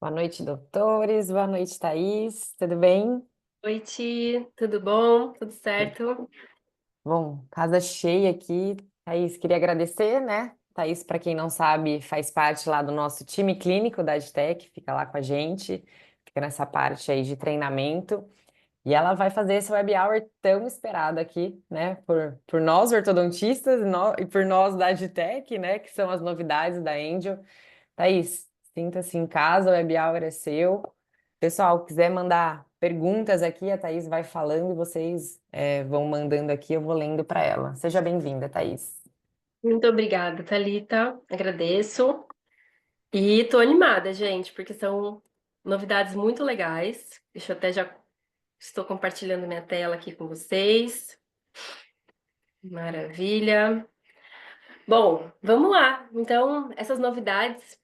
Boa noite, doutores. Boa noite, Thaís. Tudo bem? Oi, Ti, tudo bom? Tudo certo? Bom, casa cheia aqui. Thaís, queria agradecer, né? Thaís, para quem não sabe, faz parte lá do nosso time clínico da Adtech, fica lá com a gente, fica nessa parte aí de treinamento. E ela vai fazer esse web hour tão esperado aqui, né? Por nós ortodontistas e por nós da Adtech, né? Que são as novidades da Angel. Thaís, sinta-se em casa, o web hour é seu. Pessoal, quiser mandar perguntas aqui, a Thaís vai falando e vocês vão mandando aqui, eu vou lendo para ela. Seja bem-vinda, Thaís. Muito obrigada, Thalita. Agradeço. E tô animada, gente, porque são novidades muito legais. Deixa eu até já estou compartilhando minha tela aqui com vocês. Maravilha. Bom, vamos lá. Então, essas novidades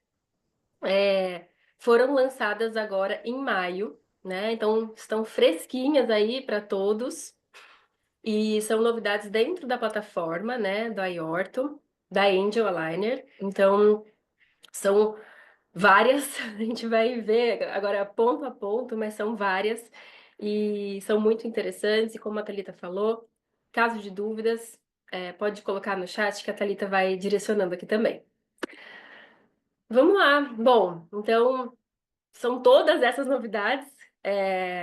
é, foram lançadas agora em maio, né? Então, estão fresquinhas aí para todos. E são novidades dentro da plataforma, né, do iOrtho, da Angel Aligner. Então, são várias, a gente vai ver agora ponto a ponto, mas são várias e são muito interessantes. E como a Thalita falou, caso de dúvidas, pode colocar no chat que a Thalita vai direcionando aqui também. Vamos lá. Bom, então são todas essas novidades.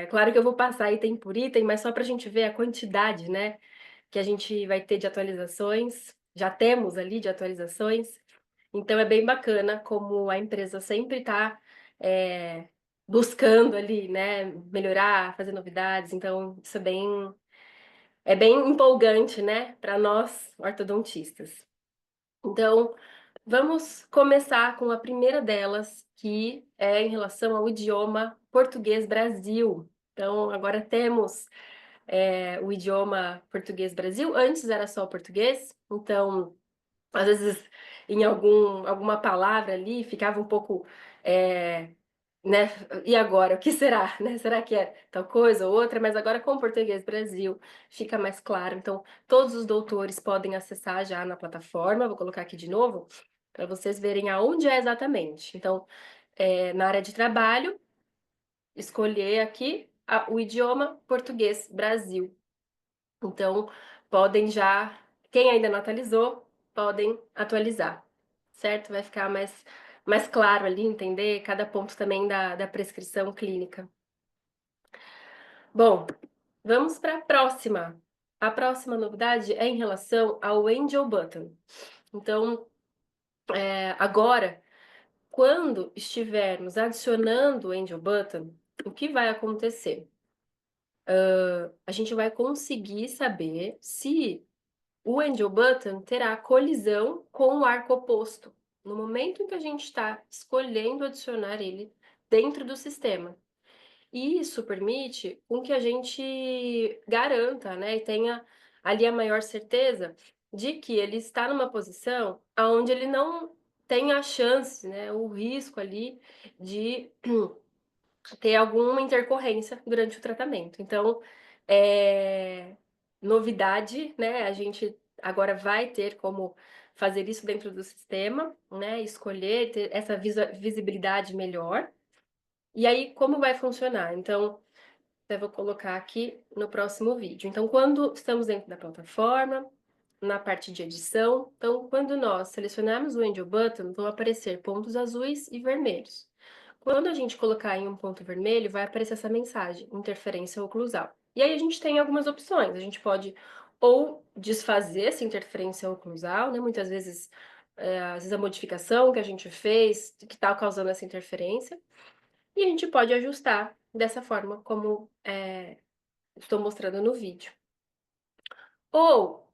Claro que eu vou passar item por item, mas só para a gente ver a quantidade, né? Que a gente vai ter de atualizações, já temos ali de atualizações, então é bem bacana como a empresa sempre está buscando ali, né, melhorar, fazer novidades, então isso é bem empolgante, né, para nós ortodontistas. Então, vamos começar com a primeira delas, que é em relação ao idioma português Brasil. Então, agora temos o idioma português Brasil. Antes era só o português, então, às vezes, em alguma palavra ali, ficava um pouco, é, né? E agora, o que será, né? Será que é tal coisa ou outra? Mas agora com o português Brasil fica mais claro. Então, todos os doutores podem acessar já na plataforma. Vou colocar aqui de novo para vocês verem aonde é exatamente. Então, na área de trabalho, escolher aqui o idioma português Brasil. Então, podem já, quem ainda não atualizou, podem atualizar, certo? Vai ficar mais claro ali, entender cada ponto também da prescrição clínica. Bom, vamos para a próxima. A próxima novidade é em relação ao Angel Button. Então, agora, quando estivermos adicionando o Angel Button, o que vai acontecer? A gente vai conseguir saber se o Angel Button terá colisão com o arco oposto, no momento em que a gente está escolhendo adicionar ele dentro do sistema. E isso permite com que a gente garanta, né, e tenha ali a maior certeza de que ele está numa posição onde ele não tem a chance, né, o risco ali de ter alguma intercorrência durante o tratamento. Então, é novidade, né? A gente agora vai ter como fazer isso dentro do sistema, né? Escolher, ter essa visibilidade melhor. E aí, como vai funcionar? Então, eu vou colocar aqui no próximo vídeo. Então, quando estamos dentro da plataforma, na parte de edição, então, quando nós selecionarmos o Angel Button, vão aparecer pontos azuis e vermelhos. Quando a gente colocar em um ponto vermelho, vai aparecer essa mensagem, interferência oclusal. E aí a gente tem algumas opções. A gente pode ou desfazer essa interferência oclusal, né? Muitas vezes, às vezes a modificação que a gente fez, que está causando essa interferência. E a gente pode ajustar dessa forma como estou mostrando no vídeo. Ou,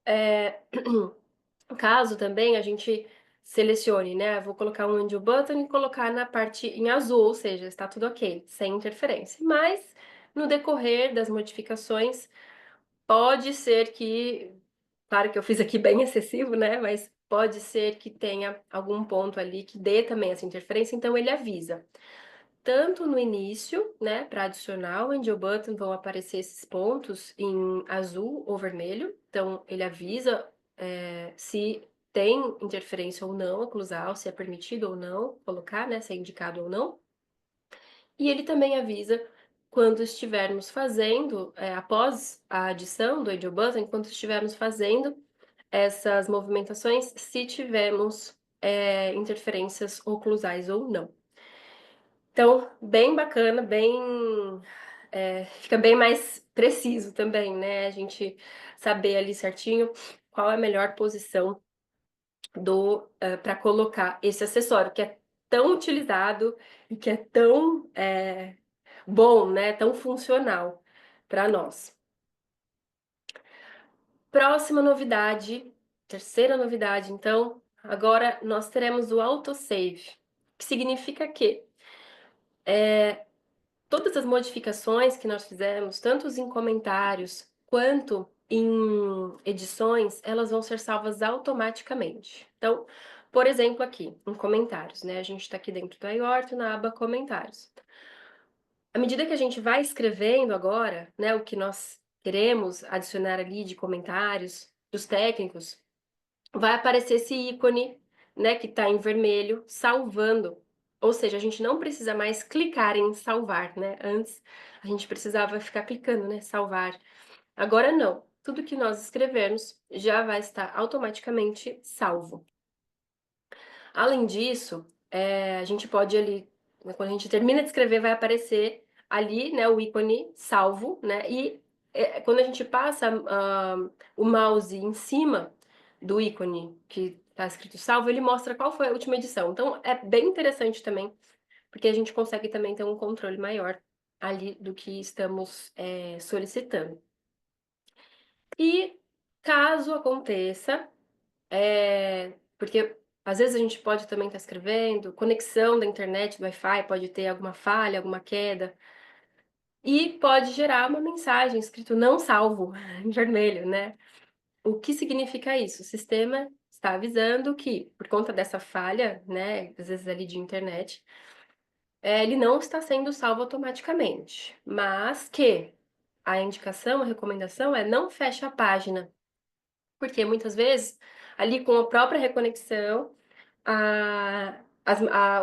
caso também a gente selecione, né? Vou colocar um undo button e colocar na parte em azul, ou seja, está tudo ok, sem interferência. Mas no decorrer das modificações, pode ser que, claro que eu fiz aqui bem excessivo, né? Mas pode ser que tenha algum ponto ali que dê também essa interferência, então ele avisa. Tanto no início, né, para adicionar o Angel Button, vão aparecer esses pontos em azul ou vermelho. Então, ele avisa se tem interferência ou não oclusal, se é permitido ou não colocar, né, se é indicado ou não. E ele também avisa quando estivermos fazendo, após a adição do Angel Button, enquanto estivermos fazendo essas movimentações, se tivermos interferências oclusais ou não. Então, bem bacana, fica bem mais preciso também, né? A gente saber ali certinho qual é a melhor posição para colocar esse acessório, que é tão utilizado e que é tão bom, né? Tão funcional para nós. Próxima novidade, terceira novidade, então, agora nós teremos o autosave, que significa que todas as modificações que nós fizemos, tanto em comentários quanto em edições, elas vão ser salvas automaticamente. Então, por exemplo, aqui, em comentários, né? A gente está aqui dentro do iOrto, na aba comentários. À medida que a gente vai escrevendo agora, né, o que nós queremos adicionar ali de comentários, dos técnicos, vai aparecer esse ícone, né, que está em vermelho, salvando. Ou seja, a gente não precisa mais clicar em salvar, né? Antes a gente precisava ficar clicando, né, salvar. Agora não. Tudo que nós escrevermos já vai estar automaticamente salvo. Além disso, a gente pode ali, né, quando a gente termina de escrever, vai aparecer ali, né, o ícone salvo, né? E quando a gente passa o mouse em cima do ícone que está escrito salvo, ele mostra qual foi a última edição. Então, é bem interessante também, porque a gente consegue também ter um controle maior ali do que estamos solicitando. E caso aconteça, porque às vezes a gente pode também estar escrevendo, conexão da internet, do Wi-Fi, pode ter alguma falha, alguma queda, e pode gerar uma mensagem escrito não salvo, em vermelho, né? O que significa isso? O sistema está avisando que, por conta dessa falha, né, às vezes ali de internet, ele não está sendo salvo automaticamente, mas que a indicação, a recomendação é não feche a página, porque muitas vezes, ali com a própria reconexão,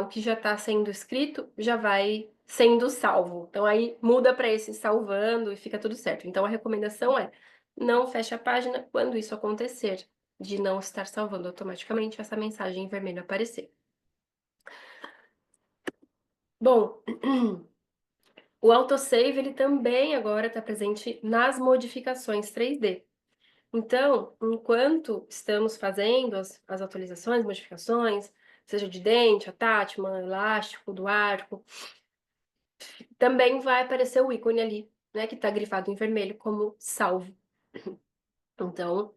o que já está sendo escrito já vai sendo salvo. Então aí muda para esse salvando e fica tudo certo. Então a recomendação é não feche a página quando isso acontecer, de não estar salvando automaticamente essa mensagem em vermelho aparecer. Bom, o autosave ele também agora está presente nas modificações 3D. Então, enquanto estamos fazendo as atualizações, modificações, seja de dente, attachment, elástico, do arco, também vai aparecer o ícone ali, né, que está grifado em vermelho como salvo. Então,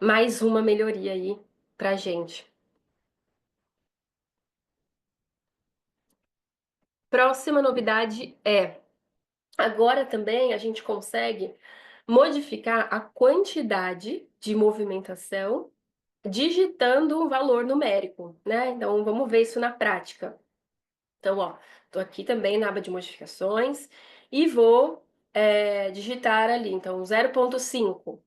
mais uma melhoria aí pra gente. Próxima novidade agora também a gente consegue modificar a quantidade de movimentação digitando um valor numérico, né? Então, vamos ver isso na prática. Então, ó, tô aqui também na aba de modificações e vou digitar ali, então 0,5,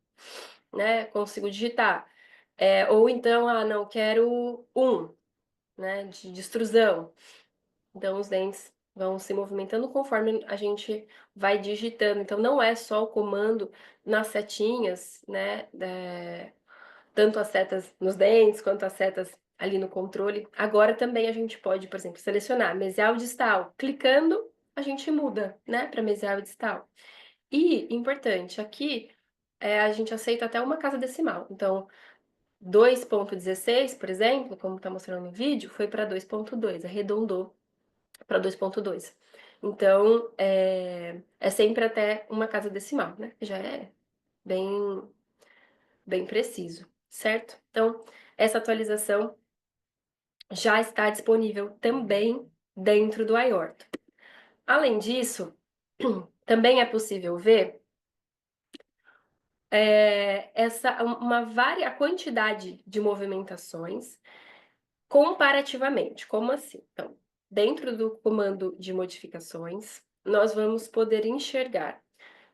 né? Consigo digitar. Ou então, não, quero 1, né? De extrusão. Então, os dentes vão se movimentando conforme a gente vai digitando. Então, não é só o comando nas setinhas, né? Tanto as setas nos dentes quanto as setas ali no controle. Agora também a gente pode, por exemplo, selecionar mesial e distal. Clicando, a gente muda, né, para mesial e distal. E, importante, aqui a gente aceita até uma casa decimal. Então, 2,16, por exemplo, como está mostrando no vídeo, foi para 2,2, arredondou para 2,2. Então, é sempre até uma casa decimal, né? Já é bem, bem preciso, certo? Então, essa atualização já está disponível também dentro do iOrto. Além disso, também é possível ver a quantidade de movimentações comparativamente. Como assim? Então, dentro do comando de modificações, nós vamos poder enxergar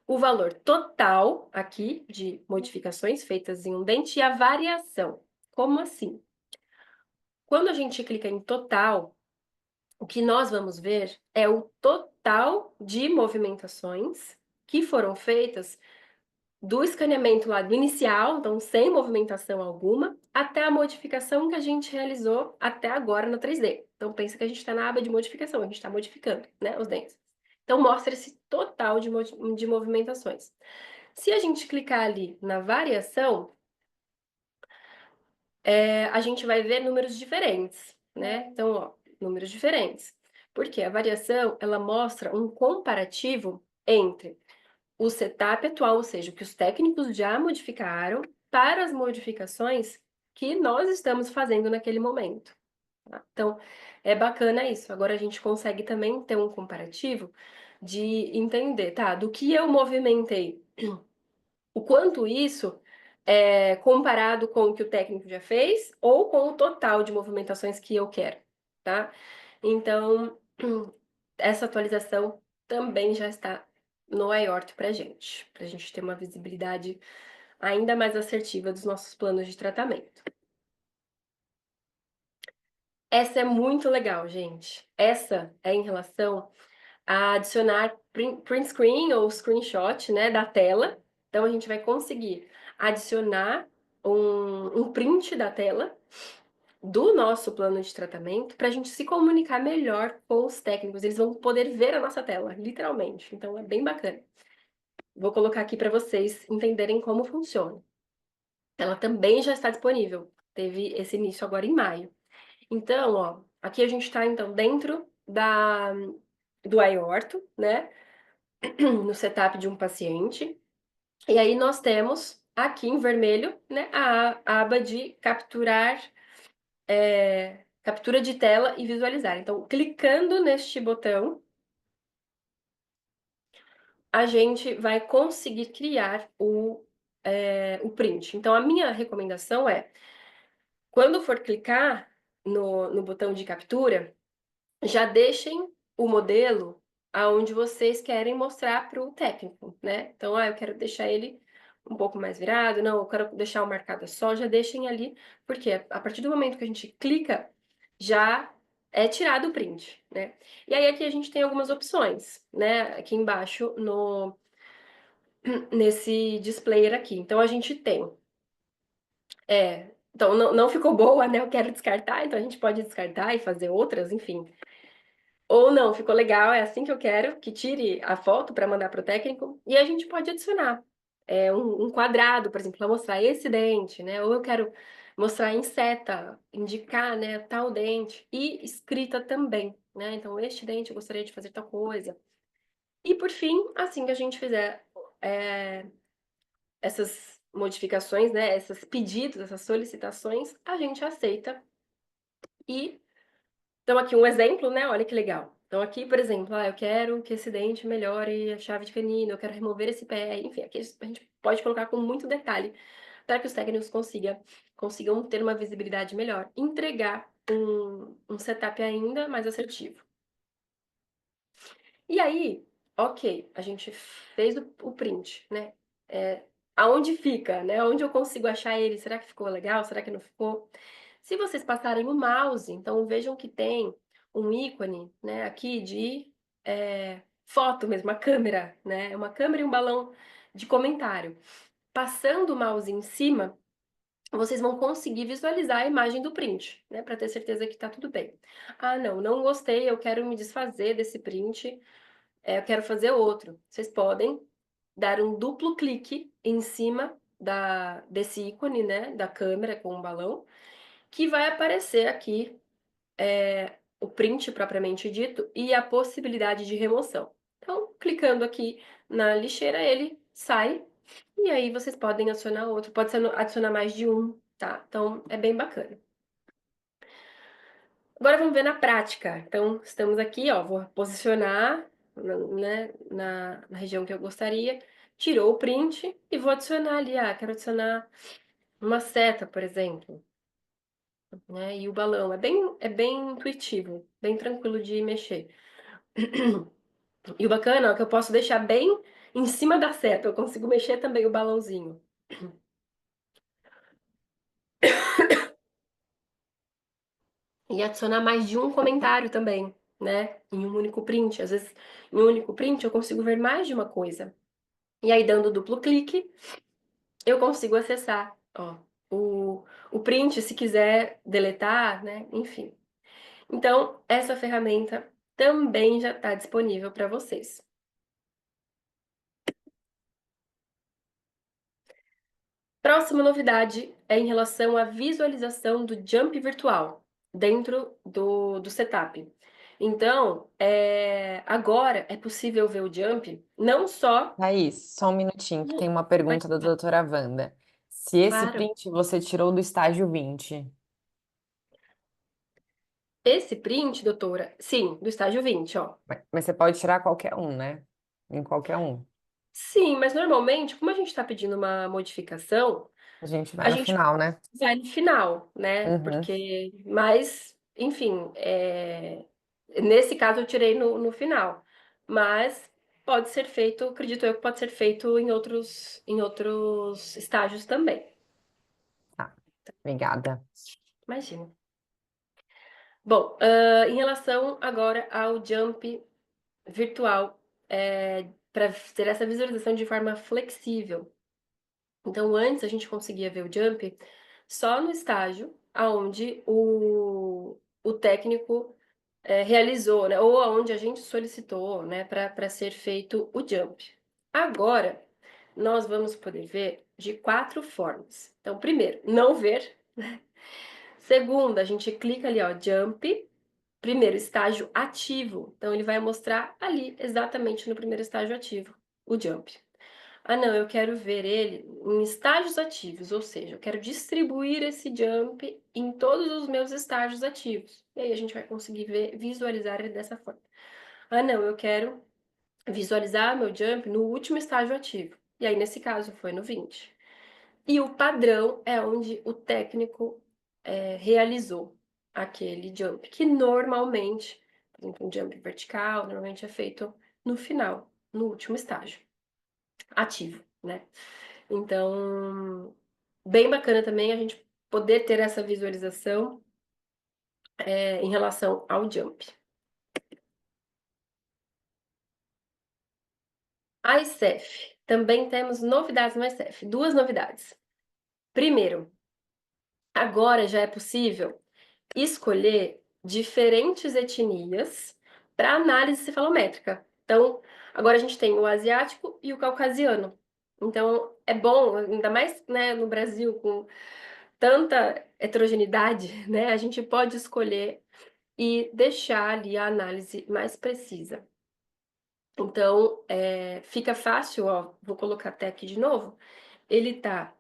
o valor total aqui de modificações feitas em um dente e a variação. Como assim? Quando a gente clica em total, o que nós vamos ver é o total de movimentações que foram feitas do escaneamento lá do inicial, então sem movimentação alguma, até a modificação que a gente realizou até agora no 3D. Então pensa que a gente está na aba de modificação, a gente está modificando, né, os dentes. Então mostra esse total de movimentações. Se a gente clicar ali na variação, a gente vai ver números diferentes, né? Então, ó, números diferentes. Porque a variação, ela mostra um comparativo entre o setup atual, ou seja, o que os técnicos já modificaram, para as modificações que nós estamos fazendo naquele momento. Tá? Então, é bacana isso. Agora a gente consegue também ter um comparativo de entender, tá? Do que eu movimentei, o quanto isso é comparado com o que o técnico já fez ou com o total de movimentações que eu quero, tá? Então, essa atualização também já está no iOrtho para a gente ter uma visibilidade ainda mais assertiva dos nossos planos de tratamento. Essa é muito legal, gente. Essa é em relação a adicionar print screen ou screenshot, né, da tela. Então, a gente vai conseguir adicionar um print da tela do nosso plano de tratamento para a gente se comunicar melhor com os técnicos. Eles vão poder ver a nossa tela, literalmente. Então, é bem bacana. Vou colocar aqui para vocês entenderem como funciona. Ela também já está disponível. Teve esse início agora em maio. Então, ó, aqui a gente está então dentro do iOrtho, né? No setup de um paciente. E aí nós temos aqui em vermelho, né, a aba de capturar, captura de tela e visualizar. Então, clicando neste botão, a gente vai conseguir criar o print. Então, a minha recomendação é, quando for clicar no botão de captura, já deixem o modelo aonde vocês querem mostrar para o técnico, né? Então, eu quero deixar ele um pouco mais virado, não, eu quero deixar o marcado só, já deixem ali, porque a partir do momento que a gente clica, já é tirado o print, né? E aí aqui a gente tem algumas opções, né? Aqui embaixo nesse displayer aqui. Então a gente tem, então não ficou boa, né? Eu quero descartar, então a gente pode descartar e fazer outras, enfim. Ou não, ficou legal, é assim que eu quero, que tire a foto para mandar para o técnico. E a gente pode adicionar um quadrado, por exemplo, para mostrar esse dente, né? Ou eu quero mostrar em seta, indicar, né, tal dente. E escrita também, né? Então, este dente eu gostaria de fazer tal coisa. E por fim, assim que a gente fizer essas modificações, né, esses pedidos, essas solicitações, a gente aceita e então, aqui um exemplo, né? Olha que legal. Então, aqui, por exemplo, eu quero que esse dente melhore a chave de canino, eu quero remover esse pé, enfim, aqui a gente pode colocar com muito detalhe para que os técnicos consigam ter uma visibilidade melhor, entregar um setup ainda mais assertivo. E aí, ok, a gente fez o print, né? Aonde fica, né? Onde eu consigo achar ele? Será que ficou legal? Será que não ficou? Se vocês passarem o mouse, então vejam que tem um ícone, né, aqui de foto mesmo, uma câmera, né? Uma câmera e um balão de comentário. Passando o mouse em cima, vocês vão conseguir visualizar a imagem do print, né? Para ter certeza que tá tudo bem. Ah, não gostei, eu quero me desfazer desse print, eu quero fazer outro. Vocês podem dar um duplo clique em cima desse ícone, né? Da câmera com o balão que vai aparecer aqui o print propriamente dito e a possibilidade de remoção. Então, clicando aqui na lixeira, ele sai e aí vocês podem adicionar outro, pode ser adicionar mais de um, tá? Então, é bem bacana. Agora vamos ver na prática. Então, estamos aqui, ó, vou posicionar, né, na região que eu gostaria, tirou o print e vou adicionar ali, quero adicionar uma seta, por exemplo. Né? E o balão é bem intuitivo, bem tranquilo de mexer. E o bacana é que eu posso deixar bem em cima da seta, eu consigo mexer também o balãozinho. E adicionar mais de um comentário também. né, em um único print. Às vezes, em um único print, eu consigo ver mais de uma coisa. E aí, dando duplo clique, eu consigo acessar, ó, o print, se quiser deletar, né, enfim. Então, essa ferramenta também já está disponível para vocês. Próxima novidade é em relação à visualização do jump virtual dentro do setup. Então, agora é possível ver o jump não só... Thaís, só um minutinho, que tem uma Pode pergunta da falar. doutora Wanda. Se esse Claro. print você tirou do estágio 20, Esse print, doutora, sim, do estágio 20, ó. mas você pode tirar qualquer um, né? Em qualquer um. Sim, mas normalmente, como a gente está pedindo uma modificação, A gente vai a no gente final, né? vai no final, né? Uhum. Porque, mas, enfim, nesse caso eu tirei no final. Mas pode ser feito, acredito eu que pode ser feito em outros estágios também. Tá, obrigada. Imagina. Bom, em relação agora ao jump virtual, para ter essa visualização de forma flexível. Então, antes a gente conseguia ver o jump só no estágio aonde o técnico realizou, né? Ou aonde a gente solicitou, né? Para ser feito o jump. Agora, nós vamos poder ver de 4 formas. Então, primeiro, não ver. Segundo, a gente clica ali, ó, jump. Primeiro, estágio ativo. Então, ele vai mostrar ali, exatamente no primeiro estágio ativo, o jump. Ah, não, eu quero ver ele em estágios ativos, ou seja, eu quero distribuir esse jump em todos os meus estágios ativos. E aí a gente vai conseguir ver, visualizar ele dessa forma. Ah, não, eu quero visualizar meu jump no último estágio ativo. E aí, nesse caso, foi no 20. E o padrão é onde o técnico realizou aquele jump, que normalmente, por exemplo, um jump vertical, normalmente é feito no final, no último estágio ativo, né? Então, bem bacana também a gente poder ter essa visualização em relação ao jump. A ICEF, também temos novidades no ICEF, duas novidades. Primeiro, agora já é possível escolher diferentes etnias para análise cefalométrica. Então, agora a gente tem o asiático e o caucasiano. Então, é bom, ainda mais, né, no Brasil, com tanta heterogeneidade, né, a gente pode escolher e deixar ali a análise mais precisa. Então, fica fácil, ó, vou colocar até aqui de novo, ele tá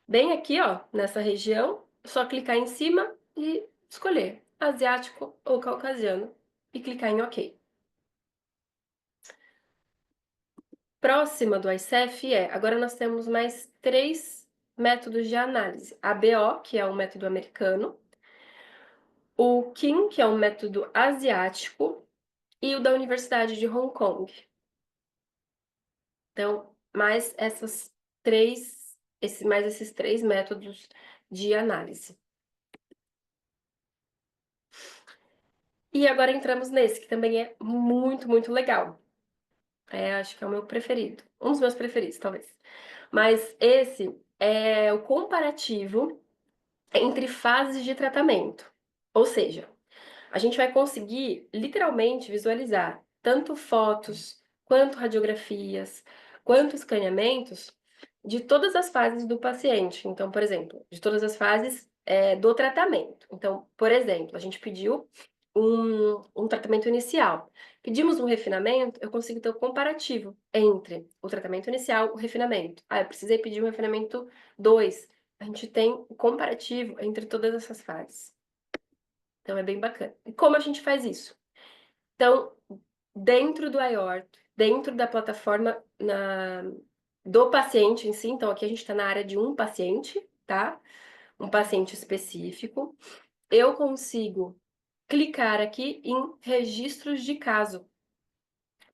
bem aqui, ó, nessa região, só clicar em cima e escolher asiático ou caucasiano e clicar em OK. Próxima do ICEF agora nós temos mais 3 métodos de análise. A BO, que é o método americano, o KIM, que é um método asiático, e o da Universidade de Hong Kong. Então, mais esses 3 métodos de análise. E agora entramos nesse, que também é muito, muito legal. Acho que é o meu preferido. Um dos meus preferidos, talvez. Mas esse é o comparativo entre fases de tratamento. Ou seja, a gente vai conseguir literalmente visualizar tanto fotos, quanto radiografias, quanto escaneamentos de todas as fases do paciente. Então, por exemplo, de todas as fases do tratamento. Então, por exemplo, a gente pediu um tratamento inicial. Pedimos um refinamento, eu consigo ter o comparativo entre o tratamento inicial e o refinamento. Ah, eu precisei pedir um refinamento 2. A gente tem o comparativo entre todas essas fases. Então é bem bacana. E como a gente faz isso? Então, dentro do iOrt, dentro da plataforma do paciente em si, então aqui a gente está na área de um paciente, tá? Um paciente específico. Eu consigo clicar aqui em registros de caso.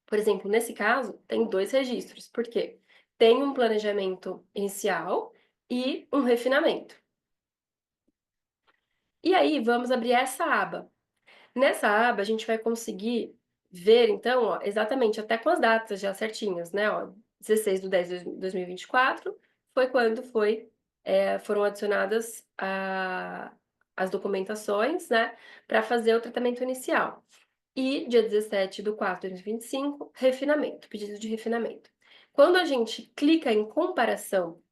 Por exemplo, nesse caso, tem 2 registros. Por quê? Tem um planejamento inicial e um refinamento. E aí, vamos abrir essa aba. Nessa aba, a gente vai conseguir ver, então, ó, exatamente, até com as datas já certinhas, né? Ó, 16/10/2024 foi quando foram adicionadas as documentações, né, para fazer o tratamento inicial. E dia 17/4/2025, refinamento, pedido de refinamento. Quando a gente clica em comparação,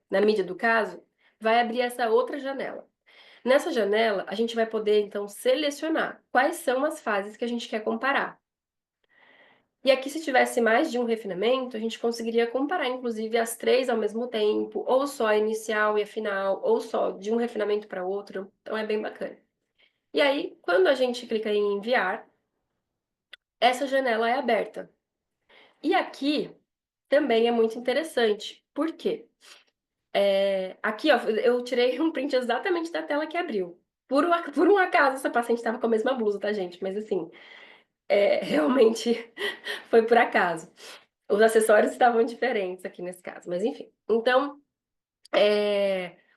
na mídia do caso, vai abrir essa outra janela. Nessa janela, a gente vai poder, então, selecionar quais são as fases que a gente quer comparar. E aqui, se tivesse mais de um refinamento, a gente conseguiria comparar, inclusive, as três ao mesmo tempo, ou só a inicial e a final, ou só de um refinamento para outro. Então, é bem bacana. E aí, quando a gente clica em enviar, essa janela é aberta. E aqui também é muito interessante. Por quê? Aqui, ó, eu tirei um print exatamente da tela que abriu. Por um acaso, essa paciente estava com a mesma blusa, tá, gente? Mas assim, realmente foi por acaso. Os acessórios estavam diferentes aqui nesse caso, mas enfim. Então,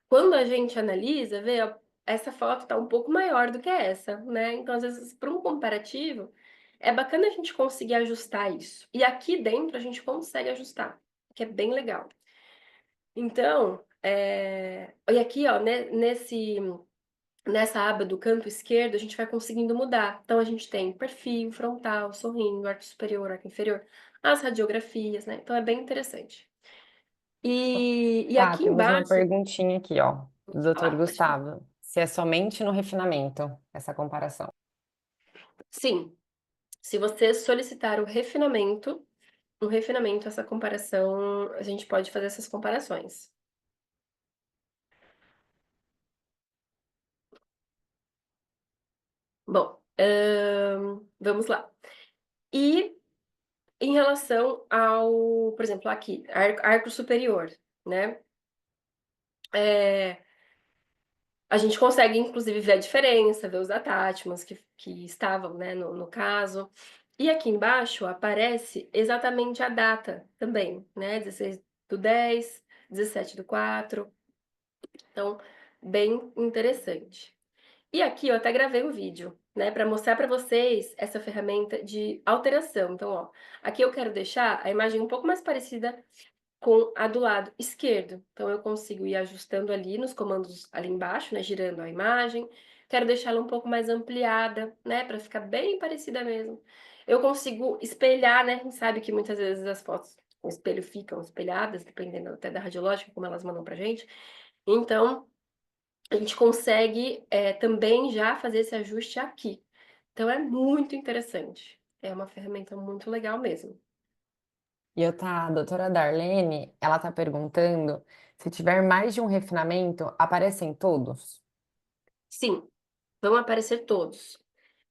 quando a gente analisa, vê, ó, essa foto está um pouco maior do que essa, né? Então, às vezes, para um comparativo, é bacana a gente conseguir ajustar isso. E aqui dentro a gente consegue ajustar, que é bem legal. Então, e aqui, ó, né, nessa aba do canto esquerdo, a gente vai conseguindo mudar. Então, a gente tem perfil, frontal, sorrindo, arco superior, arco inferior, as radiografias, né? Então, é bem interessante. E Tá, aqui temos uma embaixo, perguntinha aqui, ó, do Dr. pode falar. Gustavo. Se é somente no refinamento essa comparação. Sim, se você solicitar o refinamento, no refinamento, essa comparação, a gente pode fazer essas comparações. Bom, vamos lá. E em relação ao, por exemplo, aqui, arco superior, né? É, a gente consegue, inclusive, ver a diferença, ver os attachments que estavam, né, no caso. E aqui embaixo aparece exatamente a data também, né? 16/10, 17/4. Então, bem interessante. E aqui eu até gravei um vídeo, né, para mostrar para vocês essa ferramenta de alteração. Então, ó, aqui eu quero deixar a imagem um pouco mais parecida com a do lado esquerdo. Então eu consigo ir ajustando ali nos comandos ali embaixo, né, girando a imagem. Quero deixá-la um pouco mais ampliada, né, para ficar bem parecida mesmo. Eu consigo espelhar, né, a gente sabe que muitas vezes as fotos no espelho ficam espelhadas, dependendo até da radiológica, como elas mandam pra gente. Então, a gente consegue, também já fazer esse ajuste aqui. Então é muito interessante. É uma ferramenta muito legal mesmo. A doutora Darlene, ela tá perguntando se tiver mais de um refinamento, aparecem todos? Sim, vão aparecer todos.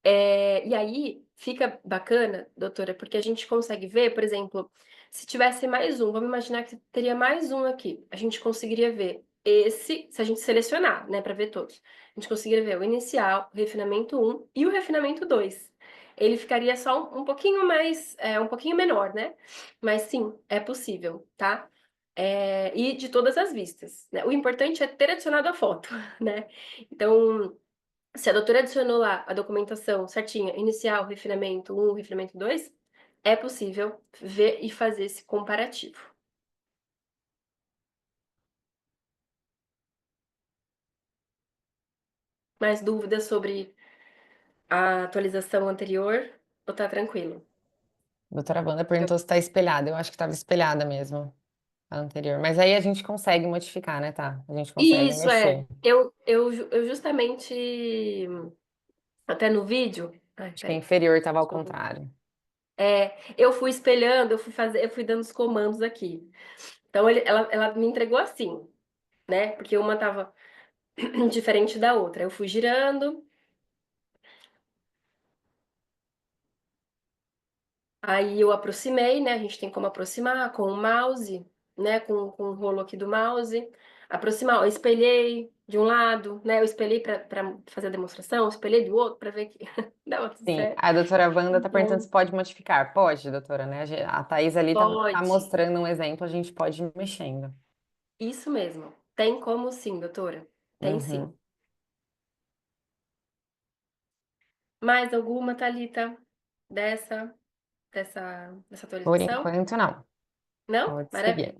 E aí fica bacana, doutora, porque a gente consegue ver, por exemplo, se tivesse mais um, vamos imaginar que teria mais um aqui, a gente conseguiria ver esse, se a gente selecionar, né, para ver todos, a gente conseguiria ver o inicial, o refinamento um e o refinamento 2. Ele ficaria só um pouquinho mais, um pouquinho menor, né? Mas sim, é possível, tá? E de todas as vistas, né? O importante é ter adicionado a foto, né? Então, se a doutora adicionou lá a documentação certinha, inicial, refinamento um, refinamento 2, é possível ver e fazer esse comparativo. Mais dúvidas sobre a atualização anterior ou tá tranquilo? A doutora Wanda perguntou se está espelhada. Eu acho que estava espelhada mesmo, a anterior. Mas aí a gente consegue modificar, né, tá? A gente E consegue isso é, mexer. eu justamente, até no vídeo, ai, Acho que a peraí, inferior estava ao deixa eu ver. contrário. Eu fui espelhando, eu fui dando os comandos aqui. Então ela me entregou assim, né? Porque uma tava diferente da outra. Eu fui girando. Aí eu aproximei, né, a gente tem como aproximar com o mouse, né, com o rolo aqui do mouse, aproximar, eu espelhei de um lado, né, eu espelhei para fazer a demonstração, espelhei do outro para ver que dava tudo Sim, certo. a doutora Wanda está perguntando Então, se pode modificar. Pode, doutora, né? A Thaís ali tá pode, mostrando um exemplo, a gente pode ir mexendo. isso mesmo. Tem como sim, doutora, tem sim. Uhum. Mais alguma, Thalita, dessa, dessa Por atualização? enquanto, não. Não? Pode seguir. Maravilha.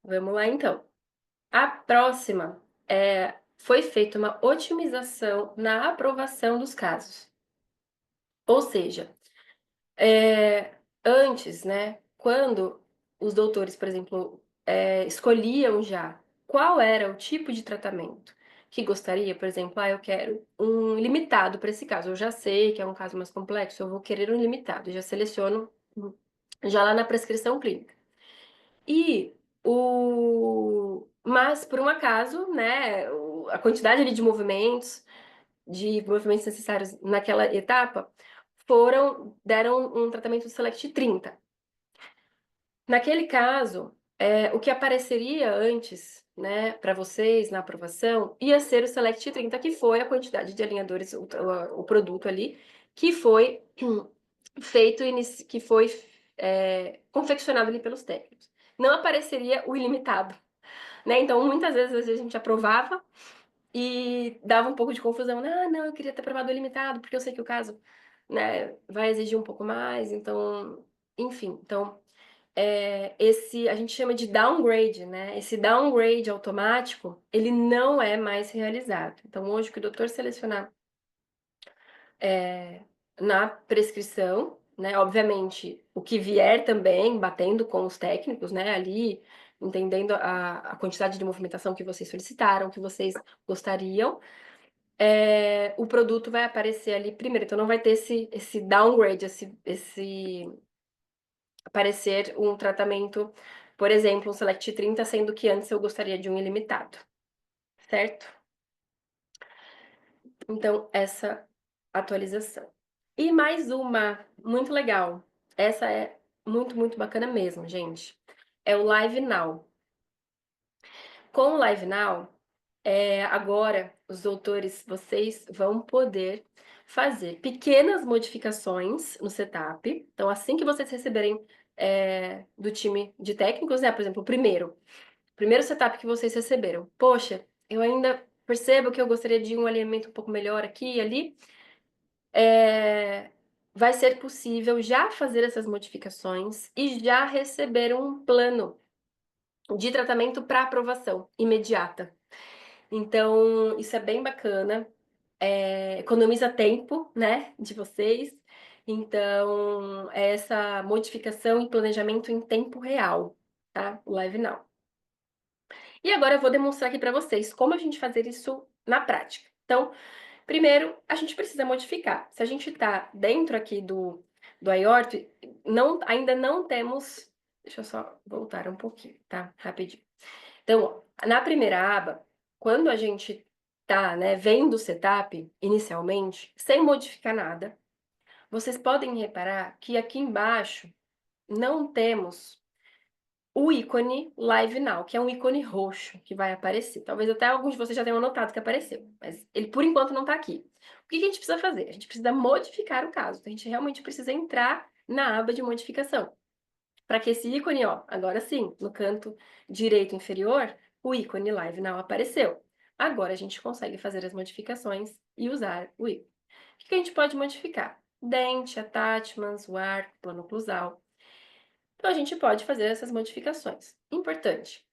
Vamos lá, então. A próxima foi feita uma otimização na aprovação dos casos. Ou seja, antes, né, quando os doutores, por exemplo, escolhiam já qual era o tipo de tratamento que gostaria, por exemplo, eu quero um ilimitado para esse caso. Eu já sei que é um caso mais complexo, eu vou querer um ilimitado. Eu já seleciono já lá na prescrição clínica. Mas por um acaso, né, a quantidade ali de movimentos necessários naquela etapa, deram um tratamento Select 30. Naquele caso, o que apareceria antes, né, para vocês na aprovação, ia ser o Select 30, que foi a quantidade de alinhadores, o produto ali, que foi feito, que foi confeccionado ali pelos técnicos. Não apareceria o ilimitado, né? Então, muitas vezes a gente aprovava e dava um pouco de confusão. Ah, não, eu queria ter aprovado o ilimitado, porque eu sei que o caso, né, vai exigir um pouco mais, então, enfim. Então, a gente chama de downgrade, né? Esse downgrade automático, ele não é mais realizado. Então, hoje, o que o doutor selecionar na prescrição, né? Obviamente, o que vier também, batendo com os técnicos, né? Ali, entendendo a quantidade de movimentação que vocês solicitaram, que vocês gostariam, o produto vai aparecer ali primeiro. Então, não vai ter esse downgrade, esse aparecer um tratamento, por exemplo, um Select 30, sendo que antes eu gostaria de um ilimitado, certo? Então, essa atualização. E mais uma, muito legal. Essa é muito, muito bacana mesmo, gente. É o Live Now. Com o Live Now, agora os doutores, vocês vão poder fazer pequenas modificações no setup. Então, assim que vocês receberem do time de técnicos, né? Por exemplo, o primeiro setup que vocês receberam. Poxa, eu ainda percebo que eu gostaria de um alinhamento um pouco melhor aqui e ali. Vai ser possível já fazer essas modificações e já receber um plano de tratamento para aprovação imediata. Então, isso é bem bacana, economiza tempo, né, de vocês. Então, é essa modificação e planejamento em tempo real, tá? O Live Now. E agora eu vou demonstrar aqui para vocês como a gente fazer isso na prática. Então, primeiro, a gente precisa modificar. Se a gente está dentro aqui do iOrto, ainda não temos. Deixa eu só voltar um pouquinho, tá? Rapidinho. Então, na primeira aba, quando a gente tá, né, vendo o setup inicialmente, sem modificar nada, vocês podem reparar que aqui embaixo não temos o ícone Live Now, que é um ícone roxo que vai aparecer. Talvez até alguns de vocês já tenham notado que apareceu, mas ele por enquanto não está aqui. O que a gente precisa fazer? A gente precisa modificar o caso. Então, a gente realmente precisa entrar na aba de modificação. Para que esse ícone, ó, agora sim, no canto direito inferior, o ícone Live Now apareceu. Agora a gente consegue fazer as modificações e usar o ícone. O que a gente pode modificar? Dente, attachments, o arco, plano oclusal. Então, a gente pode fazer essas modificações. Importante.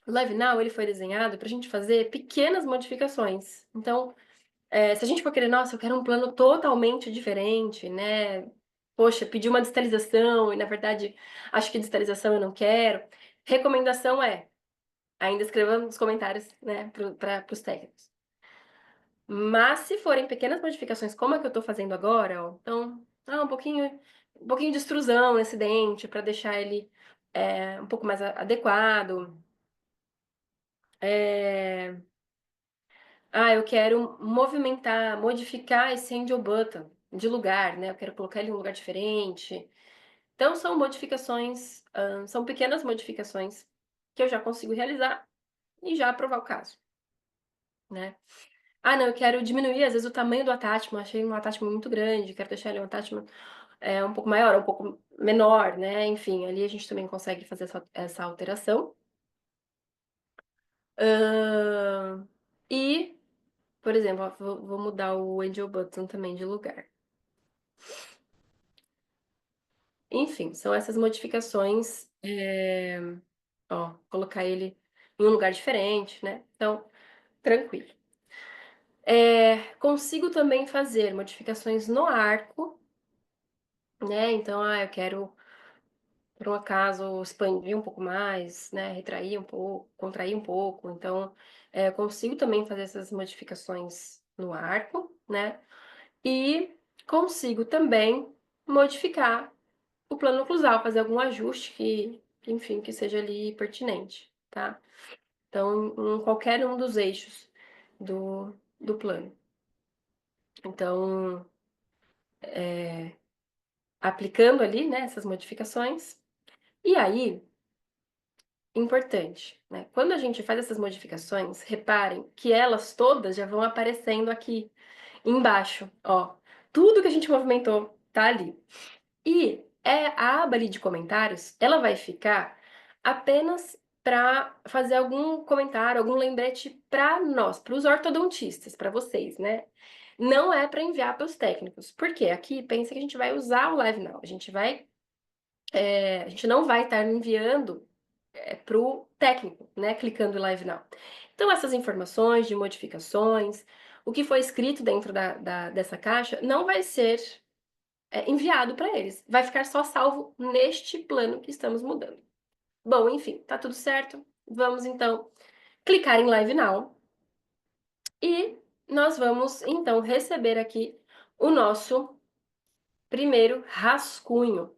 O Live Now, ele foi desenhado para a gente fazer pequenas modificações. Então, se a gente for querer, nossa, eu quero um plano totalmente diferente, né? Poxa, pedi uma distalização e, na verdade, acho que distalização eu não quero. Recomendação ainda escreva nos comentários, né, para os técnicos. Mas se forem pequenas modificações, como a que eu estou fazendo agora, ó, então, um pouquinho de extrusão nesse dente para deixar ele um pouco mais adequado. Eu quero modificar esse Angel Button de lugar, né? Eu quero colocar ele em um lugar diferente. Então, são pequenas modificações que eu já consigo realizar e já aprovar o caso, né? Não, eu quero diminuir, às vezes, o tamanho do attachment. Achei um attachment muito grande, quero deixar ele um attachment um pouco maior, um pouco menor, né? Enfim, ali a gente também consegue fazer essa alteração. E por exemplo, ó, vou mudar o Angel Button também de lugar. Enfim, são essas modificações, ó, colocar ele em um lugar diferente, né, então, tranquilo. Consigo também fazer modificações no arco, né, então, eu quero, por um acaso, expandir um pouco mais, né, retrair um pouco, contrair um pouco, então, consigo também fazer essas modificações no arco, né, e consigo também modificar o plano oclusal, fazer algum ajuste que, enfim, que seja ali pertinente, tá? Então, em qualquer um dos eixos do plano. Então, aplicando ali, né, essas modificações. E aí, importante, né? Quando a gente faz essas modificações, reparem que elas todas já vão aparecendo aqui embaixo, ó. Tudo que a gente movimentou tá ali. E a aba ali de comentários, ela vai ficar apenas para fazer algum comentário, algum lembrete para nós, para os ortodontistas, para vocês, né? Não é para enviar para os técnicos. Porque aqui pensa que a gente vai usar o Live Now. A gente não vai estar enviando para o técnico, né? Clicando em Live Now. Então, essas informações de modificações, o que foi escrito dentro dessa caixa, não vai ser enviado para eles. Vai ficar só salvo neste plano que estamos mudando. Bom, enfim, tá tudo certo. Vamos então clicar em Live Now e nós vamos então receber aqui o nosso primeiro rascunho.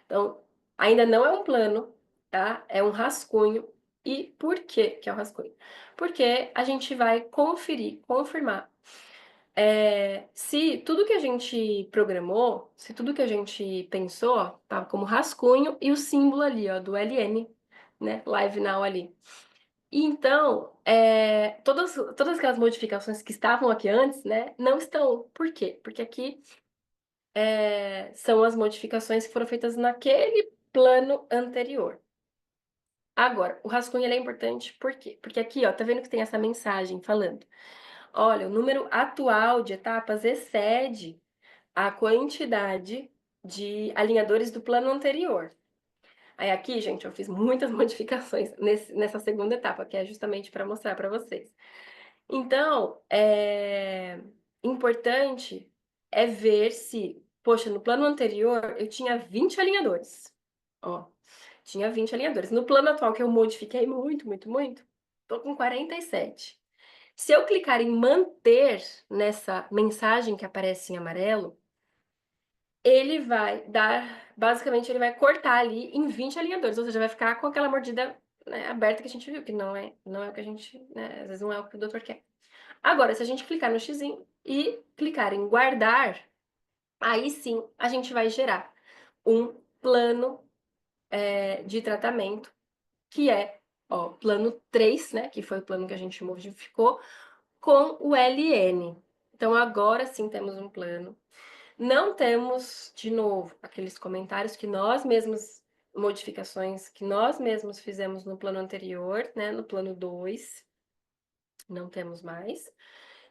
Então, ainda não é um plano, tá? É um rascunho. E por que é o rascunho? Porque a gente vai confirmar se tudo que a gente programou, se tudo que a gente pensou, ó, tá como rascunho e o símbolo ali, ó, do LN, né, Live Now ali. E então, todas aquelas modificações que estavam aqui antes, né, não estão. Por quê? Porque aqui são as modificações que foram feitas naquele plano anterior. Agora, o rascunho ele é importante por quê? Porque aqui, ó, tá vendo que tem essa mensagem falando: olha, o número atual de etapas excede a quantidade de alinhadores do plano anterior. Aí aqui, gente, eu fiz muitas modificações nessa segunda etapa, que é justamente para mostrar para vocês. Então, importante é ver se, poxa, no plano anterior eu tinha 20 alinhadores. Ó, tinha 20 alinhadores. No plano atual, que eu modifiquei muito, muito, muito, tô com 47. Se eu clicar em manter nessa mensagem que aparece em amarelo, ele vai dar, basicamente, ele vai cortar ali em 20 alinhadores, ou seja, vai ficar com aquela mordida, né, aberta que a gente viu, que não é o que a gente, né, às vezes não é o que o doutor quer. Agora, se a gente clicar no xizinho e clicar em guardar, aí sim a gente vai gerar um plano de tratamento, que é, ó, plano 3, né, que foi o plano que a gente modificou, com o LN. Então agora sim temos um plano. Não temos, de novo, aqueles comentários que nós mesmos, modificações que nós mesmos fizemos no plano anterior, né, no plano 2, não temos mais.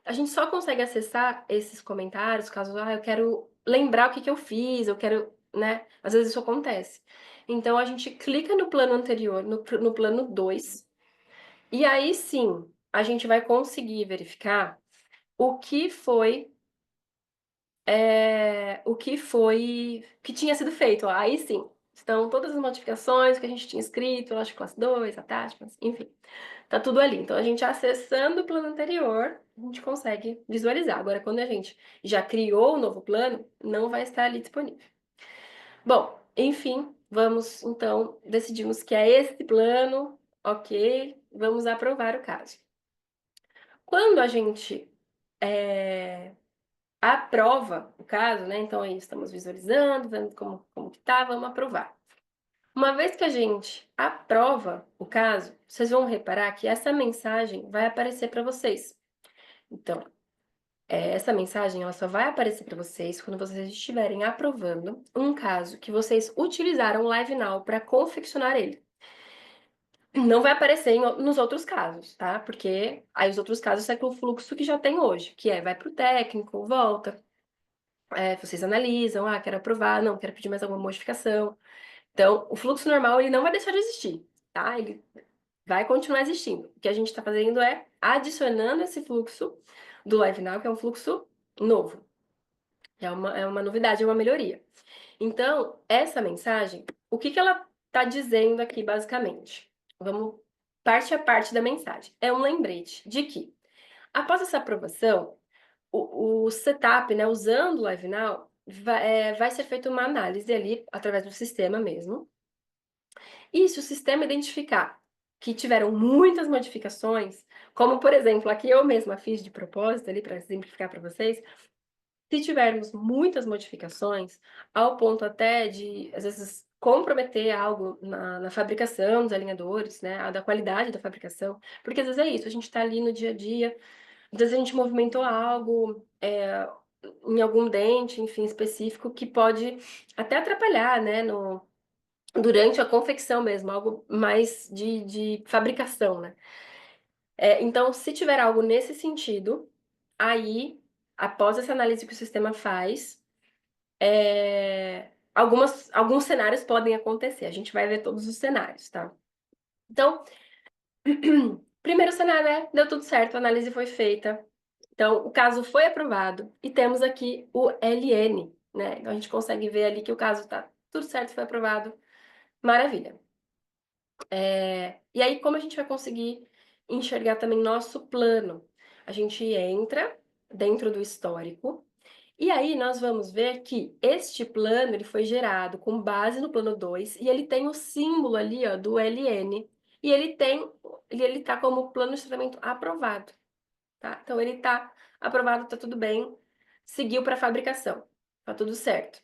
A gente só consegue acessar esses comentários caso, eu quero lembrar o que eu fiz, eu quero, né, às vezes isso acontece. Então a gente clica no plano anterior, no plano 2, e aí sim, a gente vai conseguir verificar o que foi que tinha sido feito. Aí sim, estão todas as modificações que a gente tinha escrito, acho que classe 2, a tática, enfim, tá tudo ali. Então a gente acessando o plano anterior, a gente consegue visualizar. Agora, quando a gente já criou o novo plano, não vai estar ali disponível. Bom, enfim, vamos então, decidimos que é esse plano, ok, vamos aprovar o caso. Quando a gente aprova o caso, né? Então aí estamos visualizando, vendo como que tá, vamos aprovar. Uma vez que a gente aprova o caso, vocês vão reparar que essa mensagem vai aparecer para vocês. Então, essa mensagem ela só vai aparecer para vocês quando vocês estiverem aprovando um caso que vocês utilizaram o Live Now para confeccionar ele. não vai aparecer nos outros casos, tá? Porque aí os outros casos é com o fluxo que já tem hoje, que vai para o técnico, volta, vocês analisam, quero aprovar, não, quero pedir mais alguma modificação. Então, o fluxo normal, ele não vai deixar de existir, tá? Ele vai continuar existindo. O que a gente está fazendo é adicionando esse fluxo do Live Now, que é um fluxo novo. É uma novidade, é uma melhoria. Então, essa mensagem, o que ela está dizendo aqui, basicamente? Vamos parte a parte da mensagem. É um lembrete de que, após essa aprovação, o setup, né, usando o Live Now, vai ser feita uma análise ali, através do sistema mesmo. E se o sistema identificar que tiveram muitas modificações, como, por exemplo, aqui eu mesma fiz de propósito ali para exemplificar para vocês, se tivermos muitas modificações, ao ponto até de, às vezes, comprometer algo na fabricação dos alinhadores, né, da qualidade da fabricação, porque às vezes é isso, a gente está ali no dia a dia, às vezes a gente movimentou algo em algum dente, enfim, específico, que pode até atrapalhar, né, durante a confecção mesmo, algo mais de fabricação, né. Então, se tiver algo nesse sentido, aí, após essa análise que o sistema faz, alguns cenários podem acontecer, a gente vai ver todos os cenários, tá? Então, primeiro cenário deu tudo certo, a análise foi feita, então o caso foi aprovado e temos aqui o LN, né? Então a gente consegue ver ali que o caso tá tudo certo, foi aprovado, maravilha. E aí, como a gente vai conseguir enxergar também nosso plano? A gente entra dentro do histórico, e aí nós vamos ver que este plano ele foi gerado com base no plano 2 e ele tem o símbolo ali, ó, do LN, e ele tá como plano de tratamento aprovado, tá? Então ele tá aprovado, tá tudo bem, seguiu para fabricação, tá tudo certo.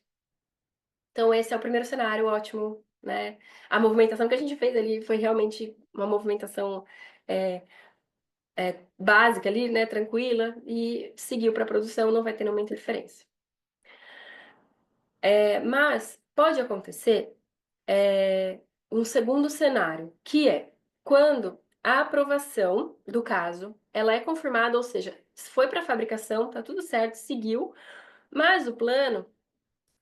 Então esse é o primeiro cenário, ótimo, né? A movimentação que a gente fez ali foi realmente uma movimentação básica ali, né, tranquila, e seguiu para produção, não vai ter nenhuma interferência. Mas pode acontecer um segundo cenário, que é quando a aprovação do caso ela é confirmada, ou seja, foi para fabricação, tá tudo certo, seguiu, mas o plano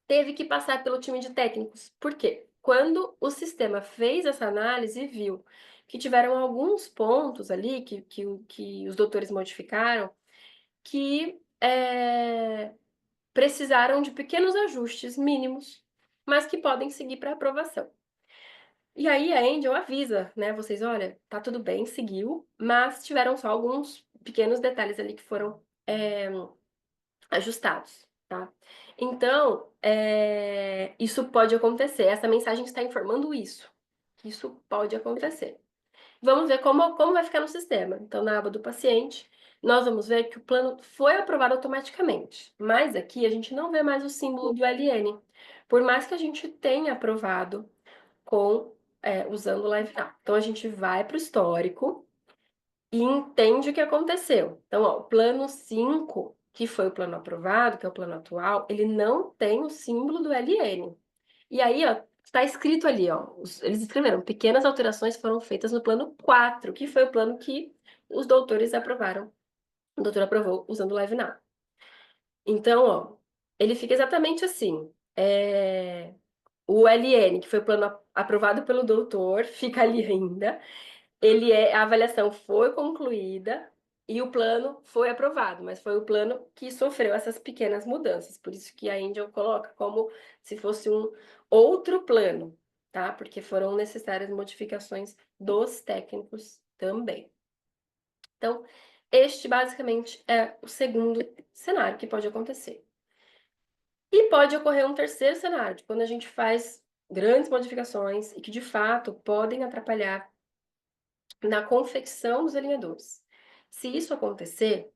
teve que passar pelo time de técnicos. Por quê? Quando o sistema fez essa análise e viu que tiveram alguns pontos ali que os doutores modificaram que precisaram de pequenos ajustes mínimos, mas que podem seguir para aprovação. E aí a Angel avisa, né, vocês: "Olha, tá tudo bem, seguiu, mas tiveram só alguns pequenos detalhes ali que foram, ajustados", tá. Então, isso pode acontecer, essa mensagem está informando isso, que isso pode acontecer. Vamos ver como vai ficar no sistema. Então, na aba do paciente, nós vamos ver que o plano foi aprovado automaticamente, mas aqui a gente não vê mais o símbolo do LN, por mais que a gente tenha aprovado usando o LiveNow. Então, a gente vai para o histórico e entende o que aconteceu. Então, ó, o plano 5, que foi o plano aprovado, que é o plano atual, ele não tem o símbolo do LN. E aí, ó, está escrito ali, ó, eles escreveram: pequenas alterações foram feitas no plano 4, que foi o plano que os doutores aprovaram. O doutor aprovou usando o LiveNow. Então, ó, ele fica exatamente assim. O LN, que foi o plano aprovado pelo doutor, fica ali ainda. A avaliação foi concluída e o plano foi aprovado, mas foi o plano que sofreu essas pequenas mudanças. Por isso que a Angel coloca como se fosse um outro plano, tá? Porque foram necessárias modificações dos técnicos também. Então, este basicamente é o segundo cenário que pode acontecer. E pode ocorrer um terceiro cenário, de quando a gente faz grandes modificações e que de fato podem atrapalhar na confecção dos alinhadores. Se isso acontecer,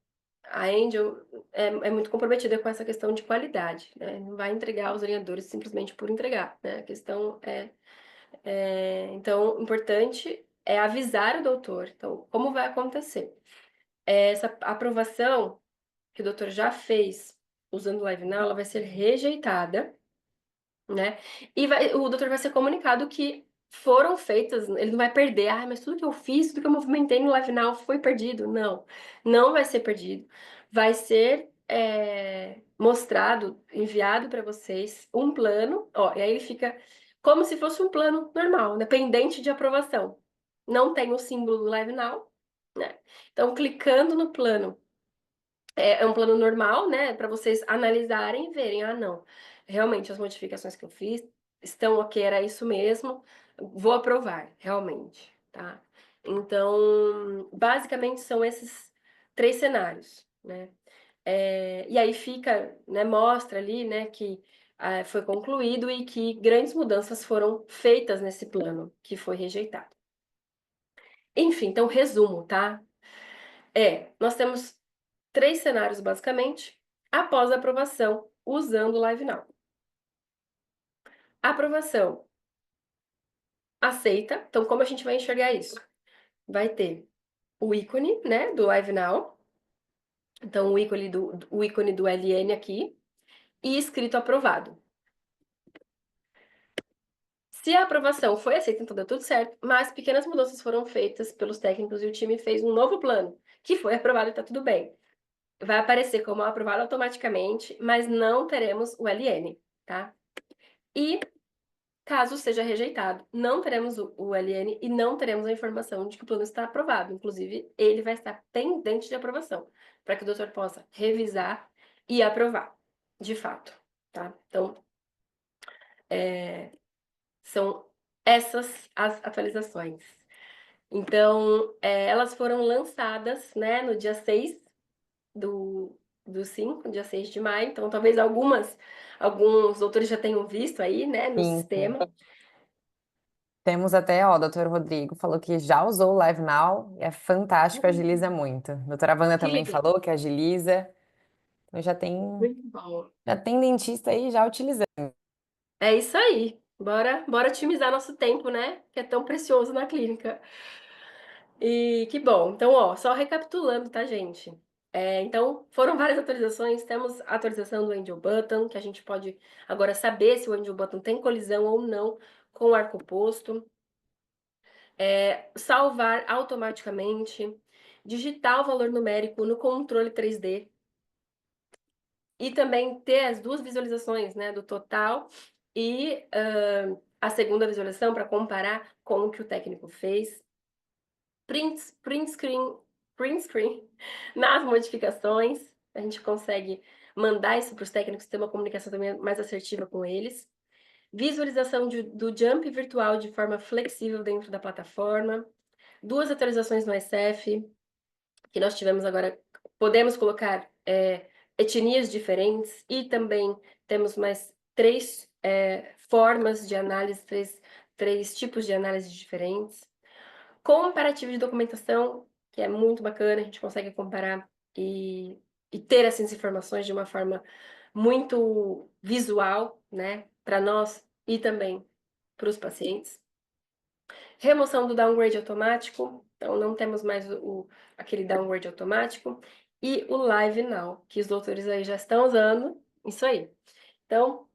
a Angel é muito comprometida com essa questão de qualidade, né? Não vai entregar os alinhadores simplesmente por entregar, né? A questão então, importante é avisar o doutor. Então, como vai acontecer? Essa aprovação que o doutor já fez usando o LiveNow, ela vai ser rejeitada, né? E o doutor vai ser comunicado que foram feitas, ele não vai perder. Ah, mas tudo que eu fiz, tudo que eu movimentei no Live Now foi perdido. Não, não vai ser perdido. Vai ser mostrado, enviado para vocês um plano, ó, e aí ele fica como se fosse um plano normal, dependente de aprovação. Não tem o símbolo do Live Now, né? Então, clicando no plano, é um plano normal, né, para vocês analisarem e verem, ah, não, realmente as modificações que eu fiz estão ok, era isso mesmo, vou aprovar, realmente, tá? Então, basicamente são esses 3 cenários, né? E aí fica, né, mostra ali, né, que foi concluído e que grandes mudanças foram feitas nesse plano que foi rejeitado. Enfim, então resumo, tá? Nós temos 3 cenários basicamente, após a aprovação, usando o Live Now. Aprovação aceita, então como a gente vai enxergar isso? Vai ter o ícone, né, do Live Now, então o ícone do LN aqui, e escrito aprovado. Se a aprovação foi aceita, então deu tudo certo, mas pequenas mudanças foram feitas pelos técnicos e o time fez um novo plano, que foi aprovado e tá tudo bem. Vai aparecer como aprovado automaticamente, mas não teremos o LN, tá? E caso seja rejeitado, não teremos o LN e não teremos a informação de que o plano está aprovado. Inclusive, ele vai estar pendente de aprovação, para que o doutor possa revisar e aprovar, de fato, tá? Então, são essas as atualizações. Então, elas foram lançadas, né, no dia 6 do 5, dia 6 de maio. Então, talvez alguns doutores já tenham visto aí, né, no Sim, sim. sistema. Temos até, ó, o doutor Rodrigo falou que já usou o Live Now, é fantástico, agiliza muito. A doutora Wanda Que também legal. falou que agiliza. Então Muito bom. já tem dentista aí já utilizando. É isso aí. Bora otimizar nosso tempo, né? Que é tão precioso na clínica. E que bom. Então, ó, só recapitulando, tá, gente? Então, foram várias atualizações. Temos a atualização do Angel Button, que a gente pode agora saber se o Angel Button tem colisão ou não com o arco oposto. Salvar automaticamente. Digitar o valor numérico no controle 3D. E também ter as duas visualizações, né, do total e a segunda visualização para comparar com o que o técnico fez. Print screen nas modificações, a gente consegue mandar isso para os técnicos, ter uma comunicação também mais assertiva com eles. Visualização do jump virtual de forma flexível dentro da plataforma. 2 atualizações no SF, que nós tivemos agora, podemos colocar etnias diferentes e também temos mais 3 formas de análise, três tipos de análise diferentes. Comparativo de documentação, que é muito bacana, a gente consegue comparar e ter essas informações de uma forma muito visual, né, para nós e também para os pacientes. Remoção do downgrade automático, então não temos mais aquele downgrade automático. E o Live Now, que os doutores aí já estão usando, isso aí. Então,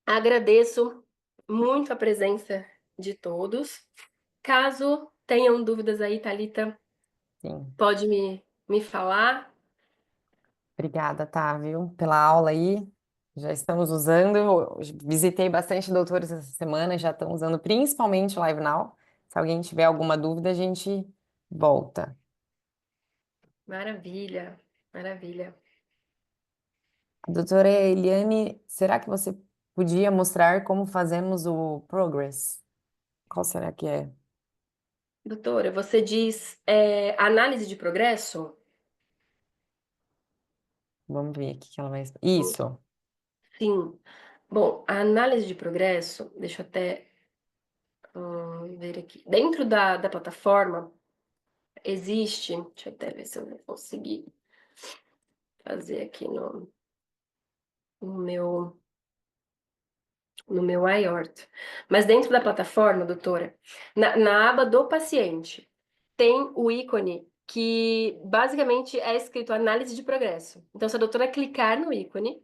agradeço muito a presença de todos. Caso tenham dúvidas aí, Thalita, Sim. pode me falar. Obrigada, tá, viu, pela aula aí. Já estamos usando. Eu visitei bastante doutores essa semana, já estão usando principalmente o Live Now. Se alguém tiver alguma dúvida, a gente volta. Maravilha, maravilha. Doutora Eliane, será que você podia mostrar como fazemos o Progress? Qual será que é? Doutora, você diz análise de progresso? Vamos ver aqui que ela vai. Isso. Sim. Bom, a análise de progresso, deixa eu até ver aqui. Dentro da plataforma existe, deixa eu até ver se eu vou conseguir fazer aqui no meu, no meu iOrt. Mas dentro da plataforma, doutora, na aba do paciente, tem o ícone que basicamente é escrito análise de progresso. Então, se a doutora clicar no ícone,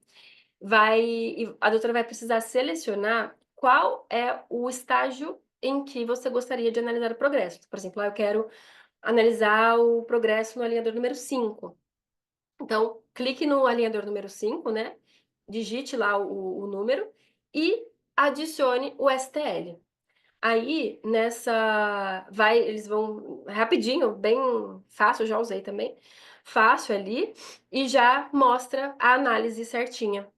a doutora vai precisar selecionar qual é o estágio em que você gostaria de analisar o progresso. Por exemplo, eu quero analisar o progresso no alinhador número 5. Então, clique no alinhador número 5, né? Digite lá o número e adicione o STL. Aí, eles vão rapidinho, bem fácil, já usei também, fácil ali, e já mostra a análise certinha.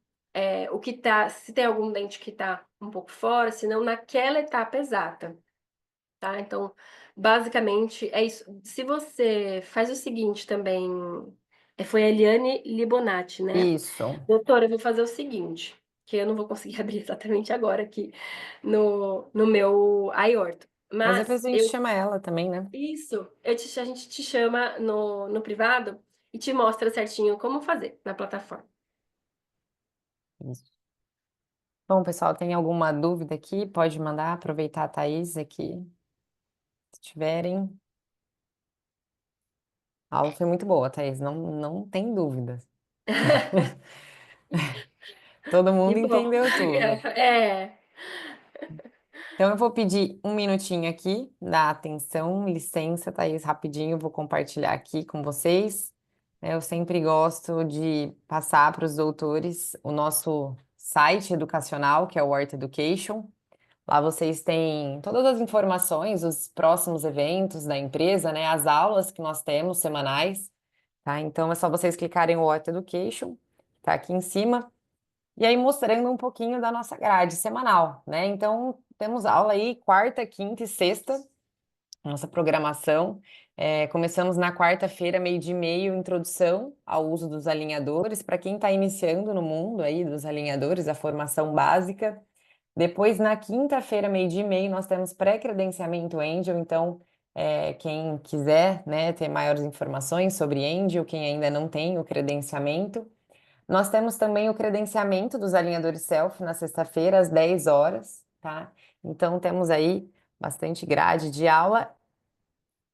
Se tem algum dente que tá um pouco fora, se não naquela etapa exata, tá? Então, basicamente é isso. Se você faz o seguinte também, foi a Eliane Libonati, né? Isso. Doutora, eu vou fazer o seguinte, que eu não vou conseguir abrir exatamente agora aqui no meu aorto. Mas depois Mas a gente chama ela também, né? a gente te chama no privado e te mostra certinho como fazer na plataforma. Isso. Bom, pessoal, tem alguma dúvida aqui? Pode mandar, aproveitar a Thaís aqui, se tiverem. A aula foi muito boa, Thaís, não tem dúvida. Todo Que mundo bom. entendeu tudo. É. Então, eu vou pedir um minutinho aqui, dá atenção, licença, Thaís, rapidinho, vou compartilhar aqui com vocês. Eu sempre gosto de passar para os doutores o nosso site educacional, que é o Worth Education. Lá vocês têm todas as informações, os próximos eventos da empresa, né? As aulas que nós temos semanais, tá? Então, é só vocês clicarem o Worth Education, tá aqui em cima. E aí mostrando um pouquinho da nossa grade semanal, né? Então, temos aula aí quarta, quinta e sexta, nossa programação. Começamos na quarta-feira, meio-dia e meio, introdução ao uso dos alinhadores, para quem está iniciando no mundo aí dos alinhadores, a formação básica. Depois, na quinta-feira, meio-dia e meio, nós temos pré-credenciamento Angel, então, quem quiser, né, ter maiores informações sobre Angel, quem ainda não tem o credenciamento, nós temos também o credenciamento dos alinhadores self na sexta-feira, às 10 horas, tá? Então, temos aí bastante grade de aula.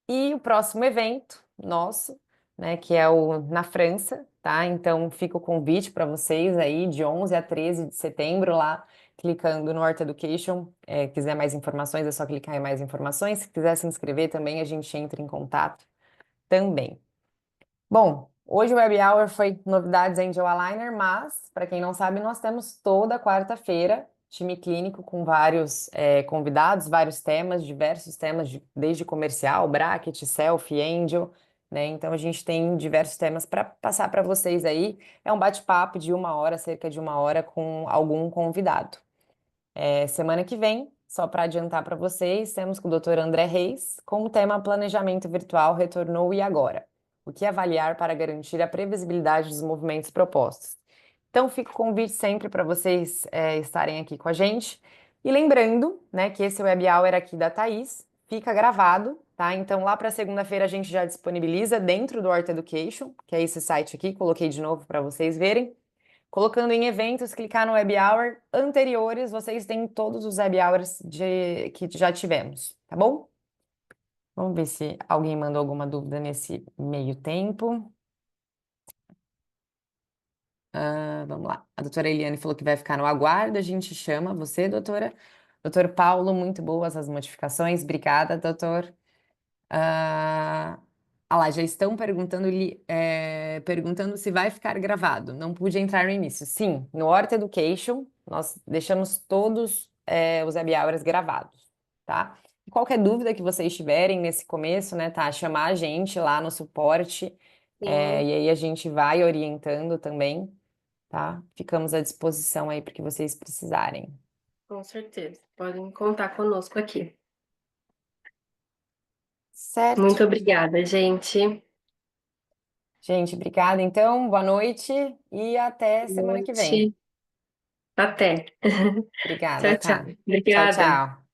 E o próximo evento nosso, né, que é o na França, tá? Então, fica o convite para vocês aí, de 11 a 13 de setembro, lá, clicando no Horta Education. Quiser mais informações, é só clicar em mais informações. Se quiser se inscrever também, a gente entra em contato também. Bom, hoje o Web Hour foi novidades Angel Aligner, mas, para quem não sabe, nós temos toda quarta-feira time clínico com vários convidados, vários temas, diversos temas, desde comercial, bracket, selfie, Angel, né? Então a gente tem diversos temas para passar para vocês aí. É um bate-papo de 1 hora, cerca de 1 hora, com algum convidado. Semana que vem, só para adiantar para vocês, temos com o Dr. André Reis, com o tema Planejamento Virtual Retornou e Agora? O que avaliar para garantir a previsibilidade dos movimentos propostos? Então, fica o convite sempre para vocês estarem aqui com a gente. E lembrando, né, que esse Web Hour aqui da Thaís fica gravado, tá? Então, lá para segunda-feira a gente já disponibiliza dentro do Horta Education, que é esse site aqui, coloquei de novo para vocês verem. Colocando em eventos, clicar no Web Hour anteriores, vocês têm todos os Web Hours que já tivemos, tá bom? Vamos ver se alguém mandou alguma dúvida nesse meio tempo. Vamos lá. A doutora Eliane falou que vai ficar no aguardo, a gente chama você, doutora. Doutor Paulo, muito boas as modificações. Obrigada, doutor. Ah, lá, já estão perguntando se vai ficar gravado. Não pude entrar no início. Sim, no Horta Education, nós deixamos todos os happy hours gravados, tá? Qualquer dúvida que vocês tiverem nesse começo, né, tá? Chamar a gente lá no suporte, Sim, e aí a gente vai orientando também, tá? Ficamos à disposição aí para que vocês precisarem. com certeza. Podem contar conosco aqui. Certo? Muito obrigada, gente. Gente, obrigada então, boa noite e até Boa semana que vem. noite. Até. Obrigada, Tchau, tchau. tá? Tchau, Obrigada. tchau.